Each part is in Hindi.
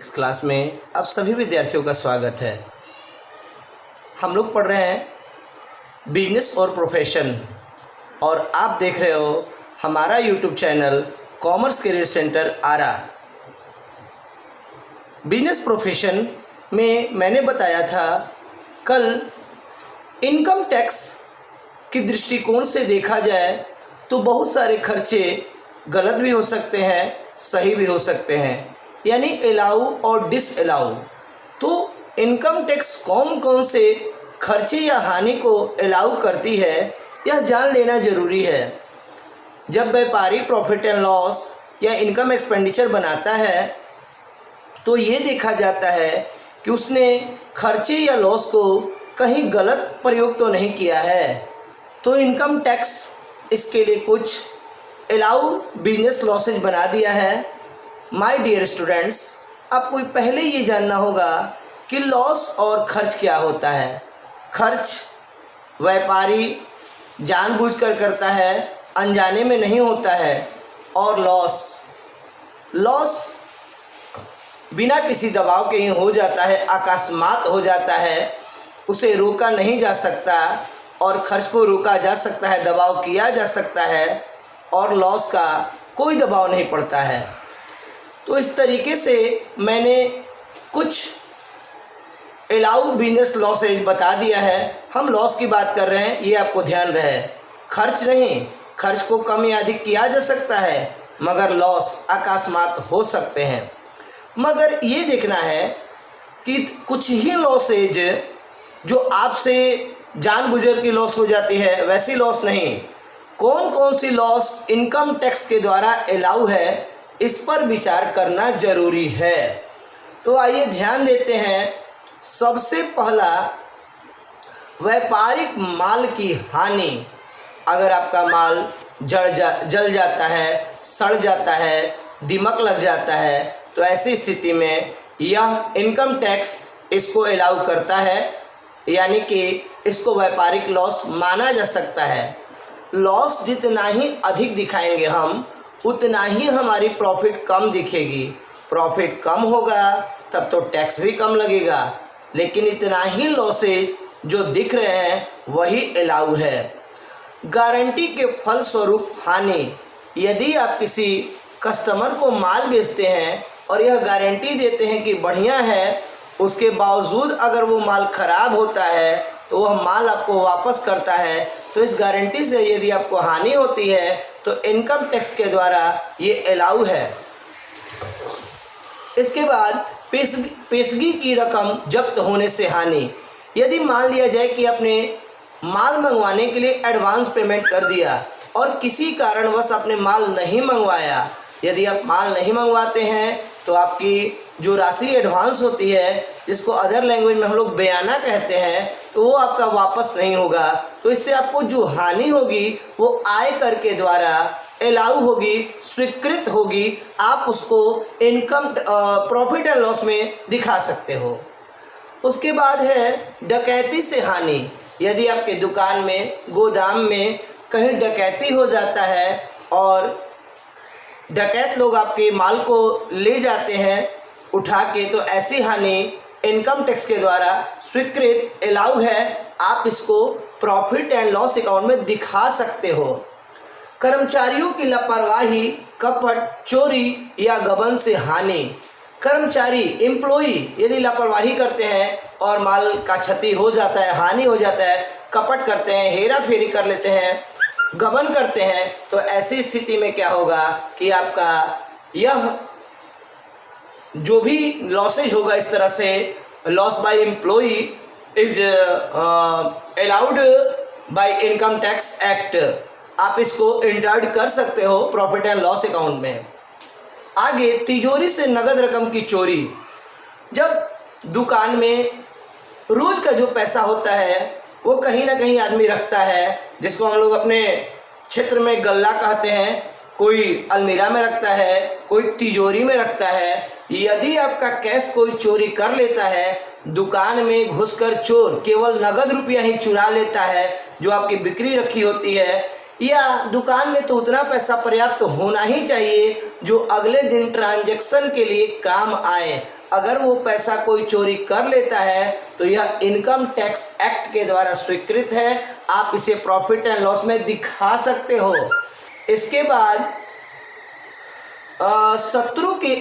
इस क्लास में आप सभी विद्यार्थियों का स्वागत है। हम लोग पढ़ रहे हैं बिजनेस और प्रोफेशन और आप देख रहे हो हमारा YouTube channel commerce career centre Arrah. Business profession में मैंने बताया था कल इनकम टैक्स की दृष्टिकोण से देखा जाए तो बहुत सारे खर्चे गलत भी हो सकते हैं, सही भी हो सकते हैं, यानी अलाउ और डिसअलाउ। तो इनकम टैक्स कौन कौन से खर्चे या हानि को अलाउ करती है यह जान लेना ज़रूरी है। जब व्यापारी प्रॉफिट एंड लॉस या इनकम एक्सपेंडिचर बनाता है तो ये देखा जाता है कि उसने खर्चे या लॉस को कहीं गलत प्रयोग तो नहीं किया है। तो इनकम टैक्स इसके लिए कुछ अलाउ बिजनेस लॉसेज बना दिया है। माय डियर स्टूडेंट्स, आपको पहले ये जानना होगा कि लॉस और खर्च क्या होता है। खर्च व्यापारी जानबूझकर करता है, अनजाने में नहीं होता है। और लॉस बिना किसी दबाव के ही हो जाता है, अकस्मात हो जाता है, उसे रोका नहीं जा सकता। और खर्च को रोका जा सकता है, दबाव किया जा सकता है, और लॉस का कोई दबाव नहीं पड़ता है। तो इस तरीके से मैंने कुछ अलाउ बिजनेस लॉसेज बता दिया है। हम लॉस की बात कर रहे हैं, ये आपको ध्यान रहे, खर्च नहीं। खर्च को कम या अधिक किया जा सकता है, मगर लॉस अकस्मात हो सकते हैं। मगर ये देखना है कि कुछ ही लॉसेज जो आपसे जानबूझकर की लॉस हो जाती है, वैसी लॉस नहीं। कौन कौन सी लॉस इनकम टैक्स के द्वारा अलाउ है, इस पर विचार करना जरूरी है। तो आइए ध्यान देते हैं। सबसे पहला, व्यापारिक माल की हानि। अगर आपका माल जल जाता है, सड़ जाता है, दीमक लग जाता है, तो ऐसी स्थिति में यह इनकम टैक्स इसको अलाउ करता है, यानी कि इसको व्यापारिक लॉस माना जा सकता है। लॉस जितना ही अधिक दिखाएंगे हम, उतना ही हमारी प्रॉफिट कम दिखेगी। प्रॉफिट कम होगा तब तो टैक्स भी कम लगेगा, लेकिन इतना ही लॉसेज जो दिख रहे हैं वही अलाउ है। गारंटी के फलस्वरूप हानि। यदि आप किसी कस्टमर को माल बेचते हैं और यह गारंटी देते हैं कि बढ़िया है, उसके बावजूद अगर वो माल ख़राब होता है तो वह माल आपको वापस करता है, तो इस गारंटी से यदि आपको हानि होती है तो इनकम टैक्स के द्वारा ये अलाउ है। इसके बाद पेशगी की रकम जब्त होने से हानि। यदि मान लिया जाए कि आपने माल मंगवाने के लिए एडवांस पेमेंट कर दिया और किसी कारणवश आपने माल नहीं मंगवाया, यदि आप माल नहीं मंगवाते हैं तो आपकी जो राशि एडवांस होती है, जिसको अदर लैंग्वेज में हम लोग बयाना कहते हैं, तो वो आपका वापस नहीं होगा। तो इससे आपको जो हानि होगी वो आयकर के द्वारा अलाउ होगी, स्वीकृत होगी। आप उसको इनकम प्रॉफिट एंड लॉस में दिखा सकते हो। उसके बाद है डकैती से हानि। यदि आपके दुकान में, गोदाम में कहीं डकैती हो जाता है और डकैत लोग आपके माल को ले जाते हैं उठा के, तो ऐसी हानि इनकम टैक्स के द्वारा स्वीकृत अलाउ है। आप इसको प्रॉफिट एंड लॉस अकाउंट में दिखा सकते हो। कर्मचारियों की लापरवाही, कपट, चोरी या गबन से हानि। कर्मचारी, एम्प्लॉई यदि लापरवाही करते हैं और माल का क्षति हो जाता है, हानि हो जाता है, कपट करते हैं, हेरा फेरी कर लेते हैं, गबन करते हैं, तो ऐसी स्थिति में क्या होगा कि आपका यह जो भी लॉसेज होगा, इस तरह से loss by employee is allowed by income tax act. आप इसको इंटर्ड कर सकते हो प्रॉफिट एंड लॉस अकाउंट में। आगे, तिजोरी से नगद रकम की चोरी। जब दुकान में रोज का जो पैसा होता है वो कहीं ना कहीं आदमी रखता है, जिसको हम लोग अपने क्षेत्र में गल्ला कहते हैं। कोई अलमीरा में रखता है, कोई तिजोरी में रखता है। यदि आपका कैश कोई चोरी कर लेता है, दुकान में घुसकर चोर केवल नगद रुपया ही चुरा लेता है जो आपकी बिक्री रखी होती है, या दुकान में तो उतना पैसा पर्याप्त होना ही चाहिए जो अगले दिन ट्रांजैक्शन के लिए काम आए, अगर वो पैसा कोई चोरी कर लेता है तो यह इनकम टैक्स एक्ट के द्वारा स्वीकृत है। आप इसे प्रॉफिट एंड लॉस में दिखा सकते हो। इसके बाद शत्रु के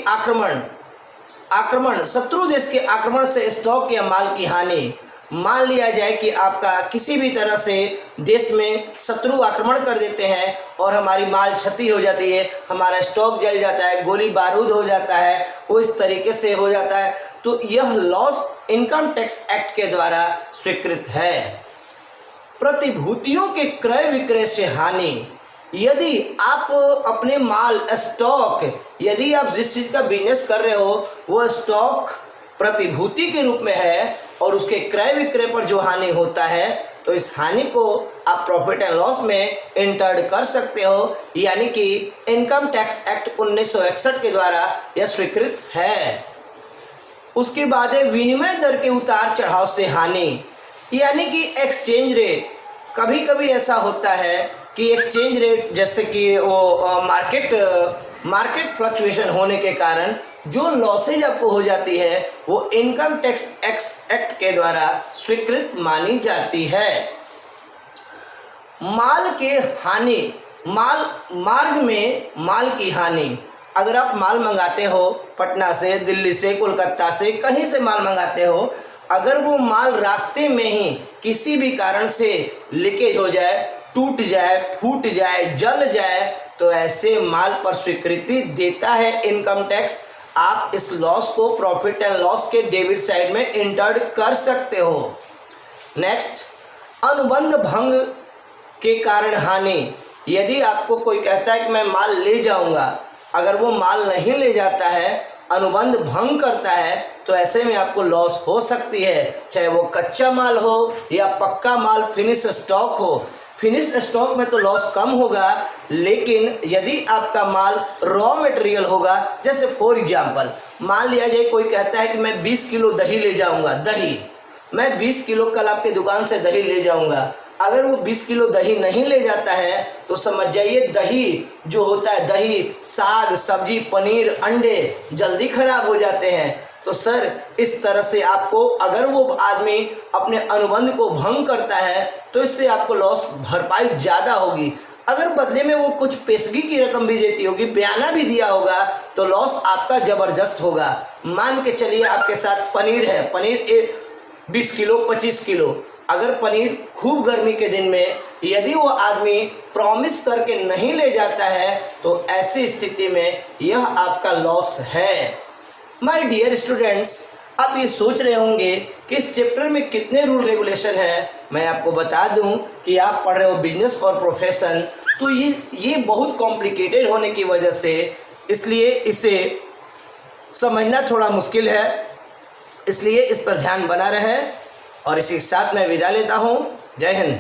शत्रु देश के आक्रमण से स्टॉक या माल की हानि। मान लिया जाए कि आपका किसी भी तरह से देश में शत्रु आक्रमण कर देते हैं और हमारी माल क्षति हो जाती है, हमारा स्टॉक जल जाता है, गोली बारूद हो जाता है, वो इस तरीके से हो जाता है, तो यह लॉस इनकम टैक्स एक्ट के द्वारा स्वीकृत है। प्रतिभूतियों के क्रय विक्रय से हानि। यदि आप अपने माल स्टॉक, यदि आप जिस चीज़ का बिजनेस कर रहे हो वो स्टॉक प्रतिभूति के रूप में है और उसके क्रय विक्रय पर जो हानि होता है तो इस हानि को आप प्रॉफिट एंड लॉस में इंटर्ड कर सकते हो, यानी कि इनकम टैक्स एक्ट 1961 के द्वारा यह स्वीकृत है। उसके बाद है विनिमय दर के उतार चढ़ाव से हानि, यानी कि एक्सचेंज रेट। कभी कभी ऐसा होता है कि एक्सचेंज रेट जैसे कि वो मार्केट फ्लक्चुएशन होने के कारण जो लॉसेज आपको हो जाती है वो इनकम टैक्स एक्ट के द्वारा स्वीकृत मानी जाती है। माल के हानि, मार्ग में माल की हानि। अगर आप माल मंगाते हो पटना से, दिल्ली से, कोलकाता से, कहीं से माल मंगाते हो, अगर वो माल रास्ते में ही किसी भी कारण से लीकेज हो जाए, टूट जाए, फूट जाए, जल जाए, तो ऐसे माल पर स्वीकृति देता है इनकम टैक्स। आप इस लॉस को प्रॉफिट एंड लॉस के डेबिट साइड में इंटर्ड कर सकते हो। नेक्स्ट, अनुबंध भंग के कारण हानि। यदि आपको कोई कहता है कि मैं माल ले जाऊंगा, अगर वो माल नहीं ले जाता है, अनुबंध भंग करता है, तो ऐसे में आपको लॉस हो सकती है, चाहे वो कच्चा माल हो या पक्का माल फिनिश स्टॉक हो। फिनिश स्टॉक में तो लॉस कम होगा, लेकिन यदि आपका माल रॉ मटेरियल होगा, जैसे फॉर एग्जांपल मान लिया जाए कोई कहता है कि मैं 20 किलो दही ले जाऊंगा, मैं 20 किलो कल आपके दुकान से दही ले जाऊंगा। अगर वो 20 किलो दही नहीं ले जाता है तो समझ जाइए दही जो होता है, दही, साग, सब्जी, पनीर, अंडे जल्दी खराब हो जाते हैं। तो सर इस तरह से आपको, अगर वो आदमी अपने अनुबंध को भंग करता है तो इससे आपको लॉस भरपाई ज़्यादा होगी। अगर बदले में वो कुछ पेशगी की रकम भी देती होगी, बयाना भी दिया होगा, तो लॉस आपका ज़बरदस्त होगा। मान के चलिए आपके साथ पनीर है, पनीर 20 किलो, 25 किलो। अगर पनीर खूब गर्मी के दिन में यदि वो आदमी प्रॉमिस करके नहीं ले जाता है तो ऐसी स्थिति में यह आपका लॉस है। माय डियर स्टूडेंट्स, आप ये सोच रहे होंगे कि इस चैप्टर में कितने रूल रेगुलेशन है। मैं आपको बता दूं कि आप पढ़ रहे हो बिजनेस और प्रोफेशन, तो ये बहुत कॉम्प्लिकेटेड होने की वजह से, इसलिए इसे समझना थोड़ा मुश्किल है, इसलिए इस पर ध्यान बना रहे। और इसी के साथ मैं विदा लेता हूँ। जय हिंद।